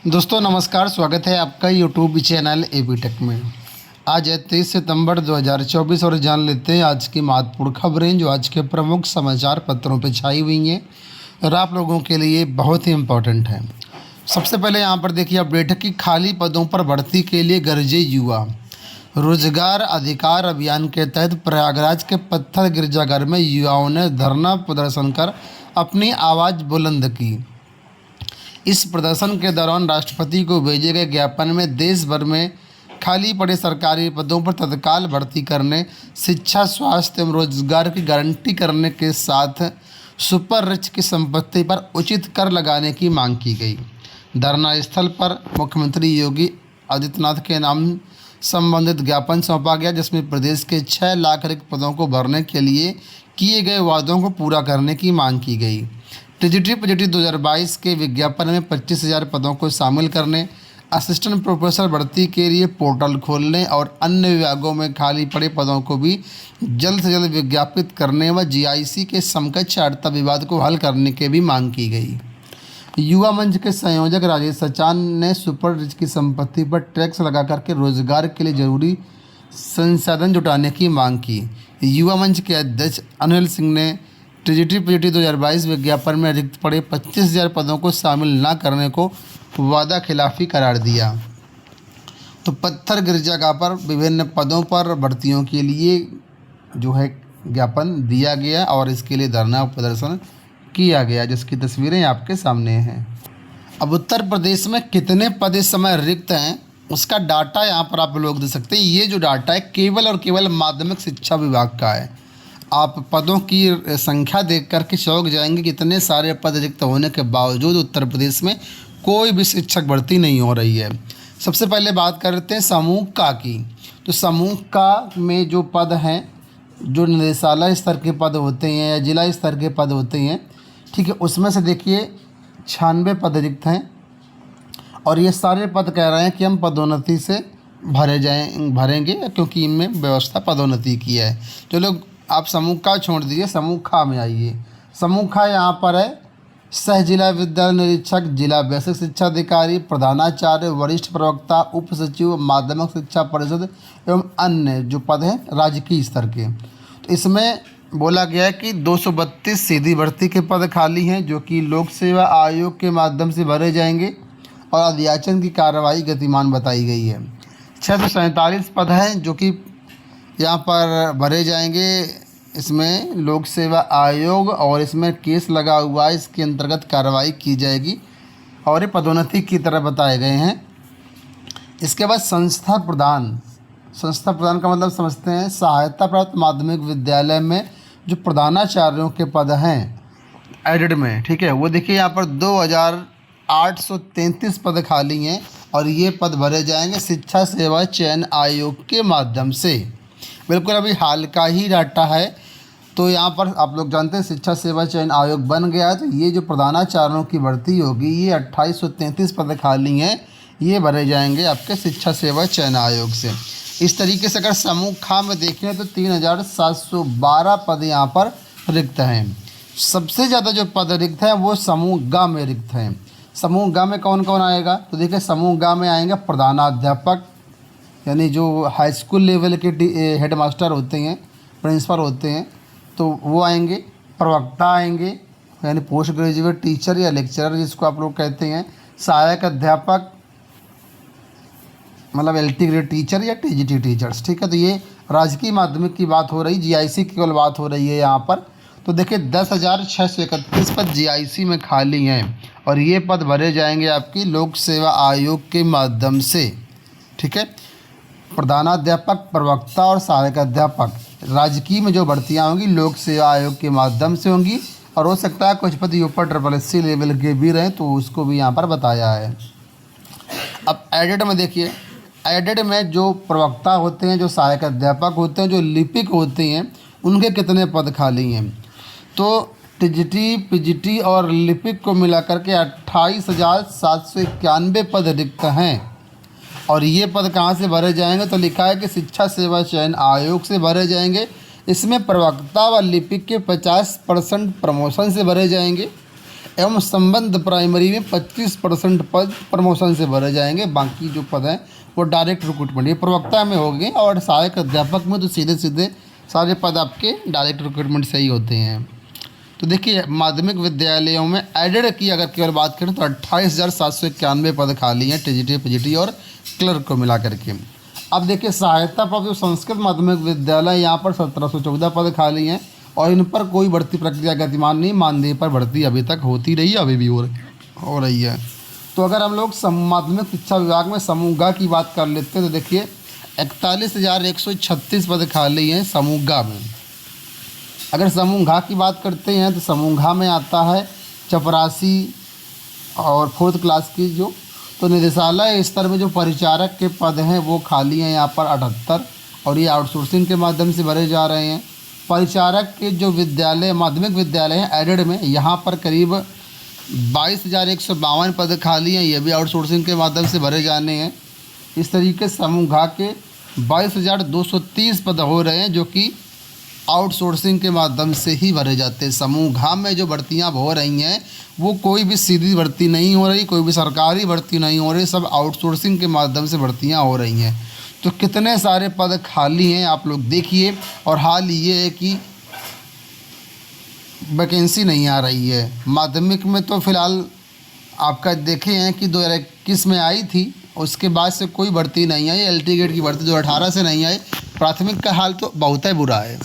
दोस्तों नमस्कार, स्वागत है आपका यूट्यूब चैनल एबी टेक में। आज है 23 सितंबर 2024 और जान लेते हैं आज की महत्वपूर्ण खबरें जो आज के प्रमुख समाचार पत्रों पर छाई हुई हैं और आप लोगों के लिए बहुत ही इम्पोर्टेंट है। सबसे पहले यहाँ पर देखिए अपडेट है कि खाली पदों पर भर्ती के लिए गरजे युवा। रोजगार अधिकार अभियान के तहत प्रयागराज के पत्थर गिरजाघर में युवाओं ने धरना प्रदर्शन कर अपनी आवाज़ बुलंद की। इस प्रदर्शन के दौरान राष्ट्रपति को भेजे गए ज्ञापन में देश भर में खाली पड़े सरकारी पदों पर तत्काल भर्ती करने, शिक्षा, स्वास्थ्य एवं रोजगार की गारंटी करने के साथ सुपर रिच की संपत्ति पर उचित कर लगाने की मांग की गई। धरना स्थल पर मुख्यमंत्री योगी आदित्यनाथ के नाम संबंधित ज्ञापन सौंपा गया, जिसमें प्रदेश के 6 लाख रिक्त पदों को भरने के लिए किए गए वादों को पूरा करने की मांग की गई। टीजीटी पीजीटी 2022 के विज्ञापन में 25,000 पदों को शामिल करने, असिस्टेंट प्रोफेसर भर्ती के लिए पोर्टल खोलने और अन्य विभागों में खाली पड़े पदों को भी जल्द से जल्द विज्ञापित करने व जीआईसी के समकक्ष आर्ता विवाद को हल करने की भी मांग की गई। युवा मंच के संयोजक राजेश सचान ने सुपर रिच की संपत्ति पर टैक्स लगा करके रोजगार के लिए जरूरी संसाधन जुटाने की मांग की। युवा मंच के अध्यक्ष अनिल सिंह ने टीजीटी पीजीटी 2022 विज्ञापन में रिक्त पड़े 25,000 पदों को शामिल न करने को वादा खिलाफी करार दिया। तो पत्थर गिरजाघर पर विभिन्न पदों पर भर्तियों के लिए जो है ज्ञापन दिया गया और इसके लिए धरना प्रदर्शन किया गया, जिसकी तस्वीरें आपके सामने हैं। अब उत्तर प्रदेश में कितने पद इस समय रिक्त हैं उसका डाटा यहाँ पर आप लोग दे सकते हैं। ये जो डाटा है केवल और केवल माध्यमिक शिक्षा विभाग का है। आप पदों की संख्या देख करके चौंक जाएंगे कि इतने सारे पद रिक्त होने के बावजूद उत्तर प्रदेश में कोई भी शिक्षक भर्ती नहीं हो रही है। सबसे पहले बात करते हैं समूह का की। तो समूह का में जो पद हैं, जो निदेशालय स्तर के पद होते हैं या जिला स्तर के पद होते हैं, ठीक है, उसमें से देखिए 96 पद रिक्त हैं और ये सारे पद कह रहे हैं कि हम पदोन्नति से भरेंगे क्योंकि इनमें व्यवस्था पदोन्नति की है। जो लोग आप समूह का छोड़ दीजिए, समूह खा में आइए। समूह खा यहाँ पर है सह जिला विद्यालय निरीक्षक, जिला बेसिक शिक्षा अधिकारी, प्रधानाचार्य, वरिष्ठ प्रवक्ता, उप सचिव, माध्यमिक शिक्षा परिषद एवं अन्य जो पद हैं राजकीय स्तर के। तो इसमें बोला गया है कि 232 सीधी भर्ती के पद खाली हैं जो कि लोक सेवा आयोग के माध्यम से भरे जाएंगे और अध्याचन की कार्रवाई गतिमान बताई गई है। 647 पद हैं जो कि यहाँ पर भरे जाएंगे। इसमें लोक सेवा आयोग और इसमें केस लगा हुआ है, इसके अंतर्गत कार्रवाई की जाएगी और ये पदोन्नति की तरह बताए गए हैं। इसके बाद संस्था प्रधान का मतलब समझते हैं सहायता प्राप्त माध्यमिक विद्यालय में जो प्रधानाचार्यों के पद हैं एडेड में, ठीक है, वो देखिए यहाँ पर 2,833 पद खाली हैं और ये पद भरे जाएंगे शिक्षा सेवा चयन आयोग के माध्यम से। बिल्कुल अभी हाल का ही डाटा है। तो यहाँ पर आप लोग जानते हैं शिक्षा सेवा चयन आयोग बन गया है, तो ये जो प्रधानाचार्यों की भर्ती होगी ये 2,833 पद खाली हैं, ये भरे जाएंगे आपके शिक्षा सेवा चयन आयोग से। इस तरीके से अगर समूह खा में देखें तो 3,712 पद यहाँ पर रिक्त हैं। सबसे ज़्यादा जो पद रिक्त हैं वो समूह ग में रिक्त हैं। समूह ग में कौन कौन आएगा? तो देखिए समूह ग में आएंगे प्रधानाध्यापक, यानी जो हाई स्कूल लेवल के हेड मास्टर होते हैं, प्रिंसिपल होते हैं, तो वो आएंगे। प्रवक्ता आएंगे, यानी पोस्ट ग्रेजुएट टीचर या लेक्चरर जिसको आप लोग कहते हैं। सहायक अध्यापक मतलब LT ग्रेड टीचर या TGT टीचर्स, ठीक है। तो ये राजकीय माध्यमिक की बात हो रही, GIC की केवल बात हो रही है यहाँ पर। तो देखिए 10,631 पद GIC में खाली हैं और ये पद भरे जाएंगे आपकी लोक सेवा आयोग के माध्यम से, ठीक है। प्रधानाध्यापक, प्रवक्ता और सहायक अध्यापक राजकीय में जो भर्तियां होंगी लोक सेवा आयोग के माध्यम से होंगी और हो सकता है कुछ पद ऊपर SSC लेवल के भी रहें, तो उसको भी यहाँ पर बताया है। अब एडेड में देखिए, एडेड में जो प्रवक्ता होते हैं, जो सहायक अध्यापक होते हैं, जो लिपिक होते हैं, उनके कितने पद खाली हैं? तो टीजीटी पीजीटी और लिपिक को मिलाकर के 28,791 पद रिक्त हैं और ये पद कहाँ से भरे जाएंगे? तो लिखा है कि शिक्षा सेवा चयन आयोग से भरे जाएंगे। इसमें प्रवक्ता व लिपिक के 50% प्रमोशन से भरे जाएंगे एवं संबंध प्राइमरी में 25% पद प्रमोशन से भरे जाएंगे। बाकी जो पद हैं वो डायरेक्ट रिक्रूटमेंट, ये प्रवक्ता में होंगे, और सहायक अध्यापक में तो सीधे सीधे सारे पद आपके डायरेक्ट रिक्रूटमेंट से ही होते हैं। तो देखिए माध्यमिक विद्यालयों में एडेड की अगर केवल बात करें तो 28,791 पद खाली हैं, टीजीटी पीजीटी और क्लर्क को मिला करके। अब देखिए सहायता पर जो संस्कृत माध्यमिक विद्यालय, यहाँ पर 1714 पद खाली हैं और इन पर कोई भर्ती प्रक्रिया गतिमान नहीं, मानदेय पर भर्ती अभी तक होती रही है, अभी भी हो रही है। तो अगर हम लोग माध्यमिक शिक्षा विभाग में समूह ग की बात कर लेते हैं तो देखिए 41,136 पद खाली हैं समूह ग में। अगर समूह घ की बात करते हैं तो समूह घ में आता है चपरासी और 4th क्लास की जो, तो निदेशालय स्तर में जो परिचारक के पद हैं वो खाली हैं यहाँ पर 78, और ये आउटसोर्सिंग के माध्यम से भरे जा रहे हैं। परिचारक के जो विद्यालय माध्यमिक विद्यालय हैं एडेड में, यहाँ पर करीब 22,152 पद खाली हैं, ये भी आउटसोर्सिंग के माध्यम से भरे जाने हैं। इस तरीके से समूह घ के 22,230 पद हो रहे हैं जो कि आउटसोर्सिंग के माध्यम से ही भरे जाते हैं। समूह घ में जो भर्तियां हो रही हैं वो कोई भी सीधी भर्ती नहीं हो रही, कोई भी सरकारी भर्ती नहीं हो रही, सब आउटसोर्सिंग के माध्यम से भर्तियां हो रही हैं। तो कितने सारे पद खाली हैं आप लोग देखिए, और हाल ये है कि वैकेंसी नहीं आ रही है। माध्यमिक में तो फ़िलहाल आपका देखे हैं कि 2021 में आई थी, उसके बाद से कोई भर्ती नहीं आई। LT गेट की भर्ती 2018 से नहीं आई। प्राथमिक का हाल तो बहुत ही बुरा है,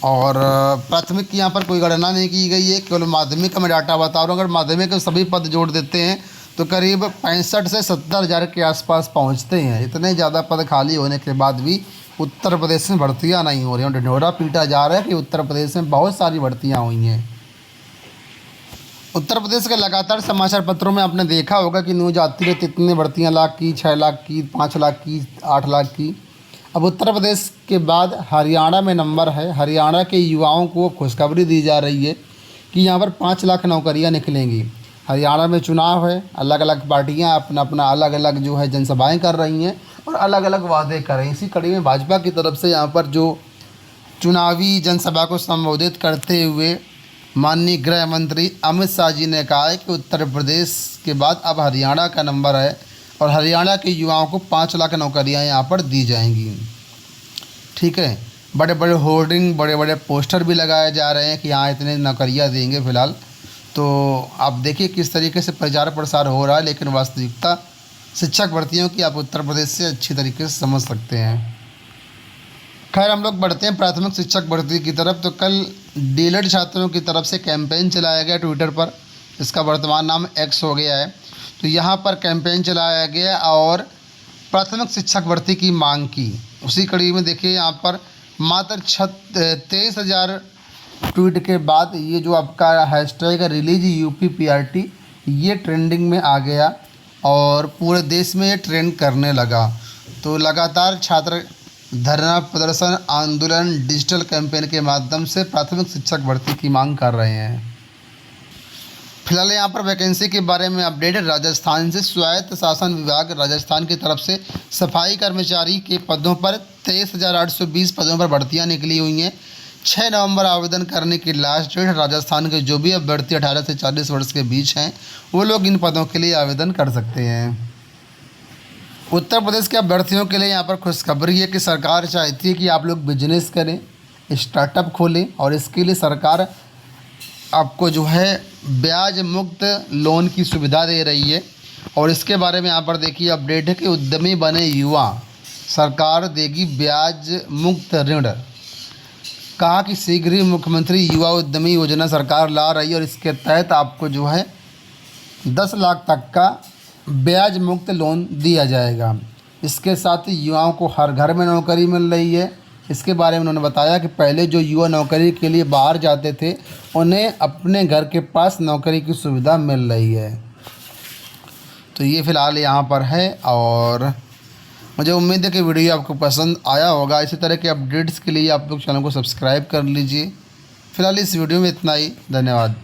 और प्राथमिक की यहाँ पर कोई गणना नहीं की गई है, केवल माध्यमिक का मैं डाटा बता रहा हूँ। अगर माध्यमिक के सभी पद जोड़ देते हैं तो करीब 65 से 70 हज़ार के आसपास पहुँचते हैं। इतने ज़्यादा पद खाली होने के बाद भी उत्तर प्रदेश में भर्तियाँ नहीं हो रही हैं। ढिंढोरा पीटा जा रहा है कि उत्तर प्रदेश में बहुत सारी भर्तियाँ हुई हैं। उत्तर प्रदेश के लगातार समाचार पत्रों में आपने देखा होगा कि न्यूज आती रहती, इतनी भर्तियाँ लाख की, 6 लाख की, 5 लाख की, 8 लाख की। अब उत्तर प्रदेश के बाद हरियाणा में नंबर है। हरियाणा के युवाओं को खुशखबरी दी जा रही है कि यहाँ पर 5 लाख नौकरियाँ निकलेंगी। हरियाणा में चुनाव है, अलग अलग पार्टियाँ अपना अपना अलग अलग जो है जनसभाएं कर रही हैं और अलग अलग वादे कर रही हैं। इसी कड़ी में भाजपा की तरफ से यहाँ पर जो चुनावी जनसभा को संबोधित करते हुए माननीय गृह मंत्री अमित शाह जी ने कहा है कि उत्तर प्रदेश के बाद अब हरियाणा का नंबर है और हरियाणा के युवाओं को 5 लाख नौकरियां यहाँ पर दी जाएंगी। ठीक है, बड़े बड़े होर्डिंग, बड़े बड़े पोस्टर भी लगाए जा रहे हैं कि यहाँ इतने नौकरियां देंगे फ़िलहाल। तो आप देखिए किस तरीके से प्रचार प्रसार हो रहा है, लेकिन वास्तविकता शिक्षक भर्तियों की आप उत्तर प्रदेश से अच्छी तरीके से समझ सकते हैं। खैर हम लोग बढ़ते हैं प्राथमिक शिक्षक भर्ती की तरफ। तो कल डीएलएड छात्रों की तरफ से कैंपेन चलाया गया ट्विटर पर, इसका वर्तमान नाम X हो गया है। तो यहाँ पर कैंपेन चलाया गया और प्राथमिक शिक्षक भर्ती की मांग की। उसी कड़ी में देखिए यहाँ पर मात्र 23,000 ट्वीट के बाद ये जो आपका हैशटैग रिलीज UP-PRT ये ट्रेंडिंग में आ गया और पूरे देश में ये ट्रेंड करने लगा। तो लगातार छात्र धरना प्रदर्शन, आंदोलन, डिजिटल कैंपेन के माध्यम से प्राथमिक शिक्षक भर्ती की मांग कर रहे हैं। फिलहाल यहाँ पर वैकेंसी के बारे में अपडेट है। राजस्थान से स्वायत्त शासन विभाग राजस्थान की तरफ से सफाई कर्मचारी के पदों पर 23,820 पदों पर भर्तियाँ निकली हुई हैं। 6 नवंबर आवेदन करने की लास्ट डेट। राजस्थान के जो भी अभ्यर्थी 18 से 40 वर्ष के बीच हैं वो लोग इन पदों के लिए आवेदन कर सकते हैं। उत्तर प्रदेश के अभ्यर्थियों के लिए यहाँ पर खुशखबरी है कि सरकार चाहती है कि आप लोग बिजनेस करें, स्टार्टअप खोलें, और इसके लिए सरकार आपको जो है ब्याज मुक्त लोन की सुविधा दे रही है। और इसके बारे में यहाँ पर देखिए अपडेट है कि उद्यमी बने युवा, सरकार देगी ब्याज मुक्त ऋण। कहा कि शीघ्र ही मुख्यमंत्री युवा उद्यमी योजना सरकार ला रही है और इसके तहत आपको जो है 10 लाख तक का ब्याज मुक्त लोन दिया जाएगा। इसके साथ ही युवाओं को हर घर में नौकरी मिल रही है। इसके बारे में उन्होंने बताया कि पहले जो युवा नौकरी के लिए बाहर जाते थे उन्हें अपने घर के पास नौकरी की सुविधा मिल रही है। तो ये फ़िलहाल यहाँ पर है और मुझे उम्मीद है कि वीडियो आपको पसंद आया होगा। इसी तरह के अपडेट्स के लिए आप लोग चैनल को सब्सक्राइब कर लीजिए। फ़िलहाल इस वीडियो में इतना ही। धन्यवाद।